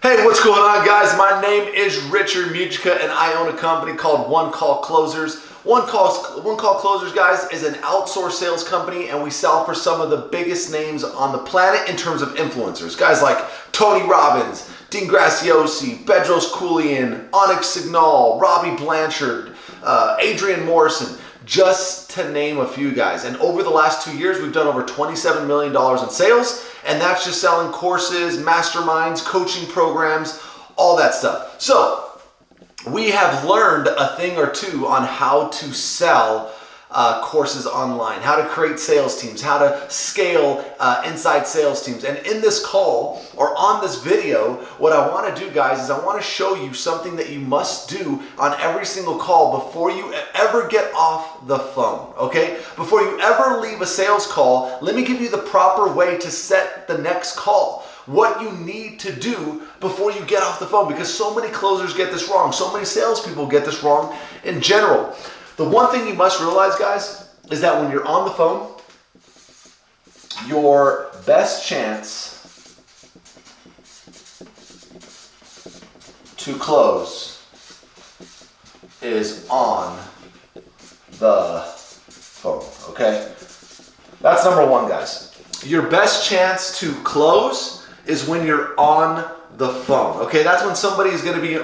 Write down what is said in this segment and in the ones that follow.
Hey, what's going on, guys? My name is Richard Mugica, and I own a company called One Call Closers. One Call Closers, guys, is an outsourced sales company, and we sell for some of the biggest names on the planet in terms of influencers. Guys like Tony Robbins, Dean Graziosi, Bedros Keuilian, Onyx Signal, Robbie Blanchard, Adrian Morrison, just to name a few, guys. And over the last 2 years, we've done over $27 million in sales, and that's just selling courses, masterminds, coaching programs, all that stuff. So we have learned a thing or two on how to sell courses online, how to create sales teams, how to scale inside sales teams. And in this call or on this video, what I want to do, guys, is I want to show you something that you must do on every single call before you ever get off the phone, okay? Before you ever leave a sales call, let me give you the proper way to set the next call. What you need to do before you get off the phone, because so many closers get this wrong. So many salespeople get this wrong in general. The one thing you must realize, guys, is that when you're on the phone, your best chance to close is on the phone, okay? That's number one, guys. Your best chance to close is when you're on the phone, okay? That's when somebody is going to be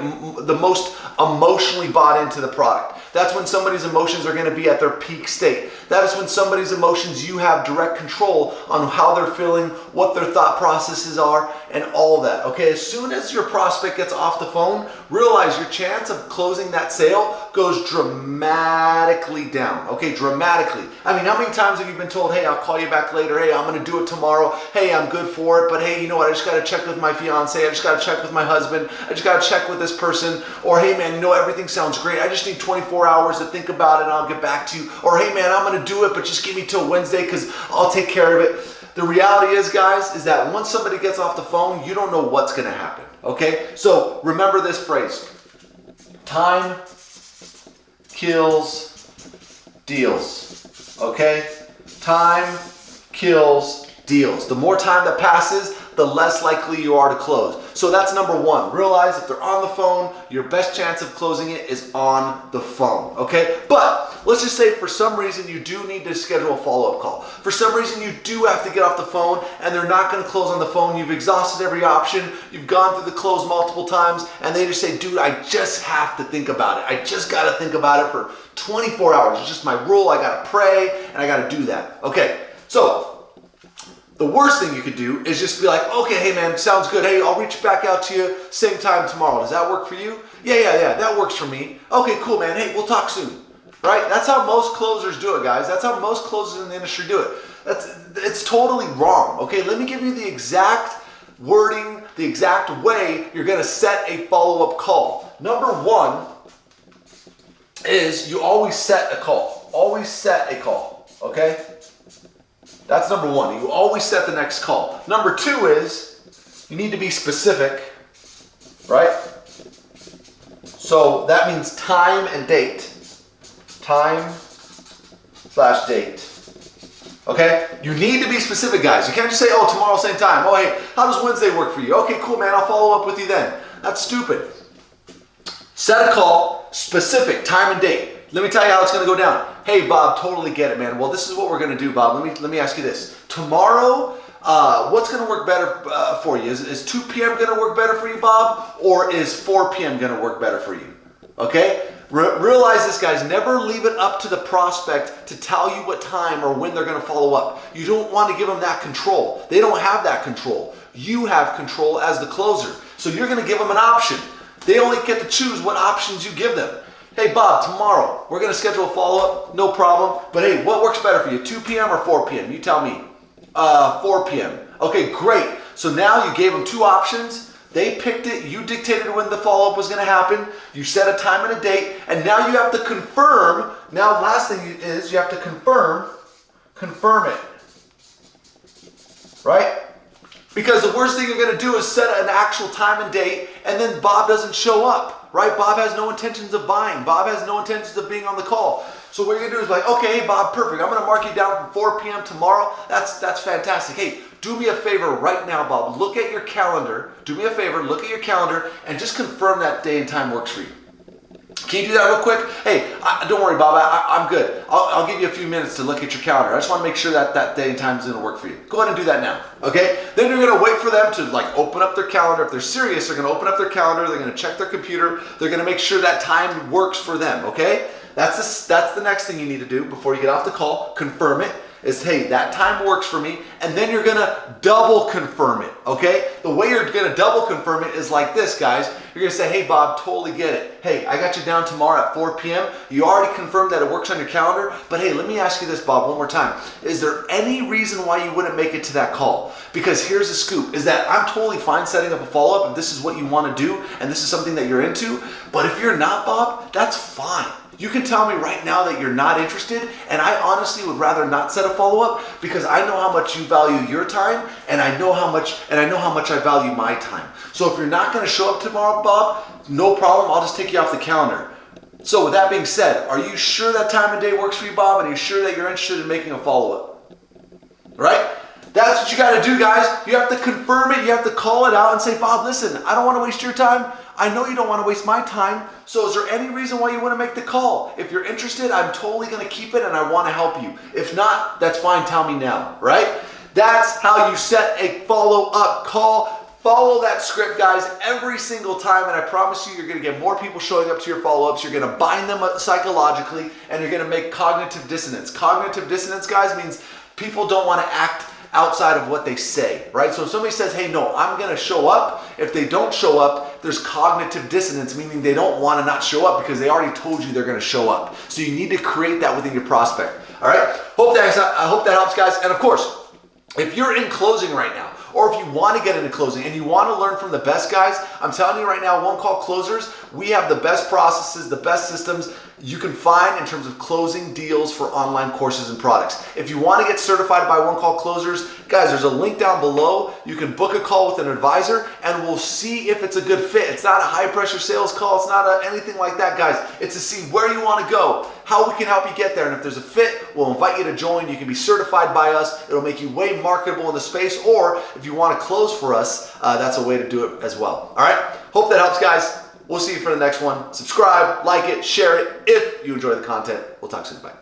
the most emotionally bought into the product. That's when somebody's emotions are going to be at their peak state. That is when somebody's emotions, you have direct control on how they're feeling, what their thought processes are, and all that, okay? As soon as your prospect gets off the phone, realize your chance of closing that sale goes dramatically down, okay? Dramatically. I mean, how many times have you been told, hey, I'll call you back later, hey, I'm going to do it tomorrow, hey, I'm good for it, but hey, you know what, I just got to check with my fiance, I just got to check with my husband, I just got to check with this person, or hey, man, you know, everything sounds great, I just need 24 hours to think about it and I'll get back to you, or hey, man, I'm going to do it, but just give me till Wednesday because I'll take care of it. The reality is, guys, is that once somebody gets off the phone, you don't know what's going to happen, okay? So remember this phrase: time kills deals, okay? Time kills deals. The more time that passes, the less likely you are to close. So that's number one. Realize if they're on the phone, your best chance of closing it is on the phone, okay? But let's just say for some reason you do need to schedule a follow-up call. For some reason you do have to get off the phone and they're not gonna close on the phone. You've exhausted every option. You've gone through the close multiple times and they just say, dude, I just have to think about it. I just gotta think about it for 24 hours. It's just my rule. I gotta pray and I gotta do that. Okay, so the worst thing you could do is just be like, okay, hey man, sounds good. Hey, I'll reach back out to you same time tomorrow. Does that work for you? Yeah, that works for me. Okay, cool, man. Hey, we'll talk soon. Right? That's how most closers do it, guys. That's how most closers in the industry do it. It's totally wrong. Okay, let me give you the exact wording, the exact way you're going to set a follow-up call. Number one is you always set a call. Always set a call. Okay? That's number one. You always set the next call. Number two is you need to be specific, right? So that means time and date. Time/date. Okay? You need to be specific, guys. You can't just say, oh, tomorrow, same time. Oh, hey, how does Wednesday work for you? Okay, cool, man. I'll follow up with you then. That's stupid. Set a call, specific, time and date. Let me tell you how it's going to go down. Hey, Bob, totally get it, man. Well, this is what we're going to do, Bob. Let me ask you this. Tomorrow, what's going to work better for you? Is 2 p.m. going to work better for you, Bob? Or is 4 p.m. going to work better for you? Okay? Realize this, guys. Never leave it up to the prospect to tell you what time or when they're going to follow up. You don't want to give them that control. They don't have that control. You have control as the closer. So you're going to give them an option. They only get to choose what options you give them. Hey, Bob, tomorrow, we're going to schedule a follow-up, no problem. But hey, what works better for you, 2 p.m. or 4 p.m.? You tell me. 4 p.m. Okay, great. So now you gave them two options. They picked it. You dictated when the follow-up was going to happen. You set a time and a date. And now you have to confirm. Now, last thing is you have to confirm it. Right? Because the worst thing you're going to do is set an actual time and date, and then Bob doesn't show up, right? Bob has no intentions of buying. Bob has no intentions of being on the call. So what you're going to do is like, okay, hey, Bob, perfect. I'm going to mark you down for 4 p.m. tomorrow. That's fantastic. Hey, do me a favor right now, Bob. Look at your calendar. Do me a favor, look at your calendar and just confirm that day and time works for you. Can you do that real quick? Hey, don't worry, Bob. I'm good. I'll give you a few minutes to look at your calendar. I just want to make sure that that day and time is going to work for you. Go ahead and do that now, okay? Then you're going to wait for them to like open up their calendar. If they're serious, they're going to open up their calendar. They're going to check their computer. They're going to make sure that time works for them, okay? That's the next thing you need to do before you get off the call. Confirm it. Is, hey, that time works for me, and then you're gonna double confirm it, okay? The way you're gonna double confirm it is like this, guys. You're gonna say, hey, Bob, totally get it. Hey, I got you down tomorrow at 4 p.m. You already confirmed that it works on your calendar, but hey, let me ask you this, Bob, one more time. Is there any reason why you wouldn't make it to that call? Because here's the scoop, is that I'm totally fine setting up a follow-up if this is what you wanna do, and this is something that you're into, but if you're not, Bob, that's fine. You can tell me right now that you're not interested, and I honestly would rather not set a follow-up because I know how much you value your time, and I know how much I value my time. So if you're not going to show up tomorrow, Bob, no problem. I'll just take you off the calendar. So with that being said, are you sure that time of day works for you, Bob? And are you sure that you're interested in making a follow-up? Right? That's what you got to do, guys. You have to confirm it. You have to call it out and say, Bob, listen, I don't want to waste your time. I know you don't want to waste my time. So is there any reason why you want to make the call? If you're interested, I'm totally going to keep it and I want to help you. If not, that's fine. Tell me now, right? That's how you set a follow-up call. Follow that script, guys, every single time, and I promise you, you're going to get more people showing up to your follow-ups. You're going to bind them up psychologically, and you're going to make cognitive dissonance. Cognitive dissonance, guys, means people don't want to act outside of what they say, right? So if somebody says, hey, no, I'm going to show up, if they don't show up, there's cognitive dissonance, meaning they don't want to not show up because they already told you they're going to show up. So you need to create that within your prospect, all right? I hope that helps, guys. And of course, if you're in closing right now, or if you want to get into closing and you want to learn from the best guys, I'm telling you right now, One Call Closers, we have the best processes, the best systems you can find in terms of closing deals for online courses and products. If you want to get certified by One Call Closers, guys, there's a link down below. You can book a call with an advisor and we'll see if it's a good fit. It's not a high pressure sales call. It's not anything like that, guys. It's to see where you want to go, how we can help you get there. And if there's a fit, we'll invite you to join. You can be certified by us. It'll make you way marketable in the space. Or if you want to close for us, that's a way to do it as well. All right. Hope that helps, guys. We'll see you for the next one. Subscribe, like it, share it if you enjoy the content. We'll talk soon. Bye.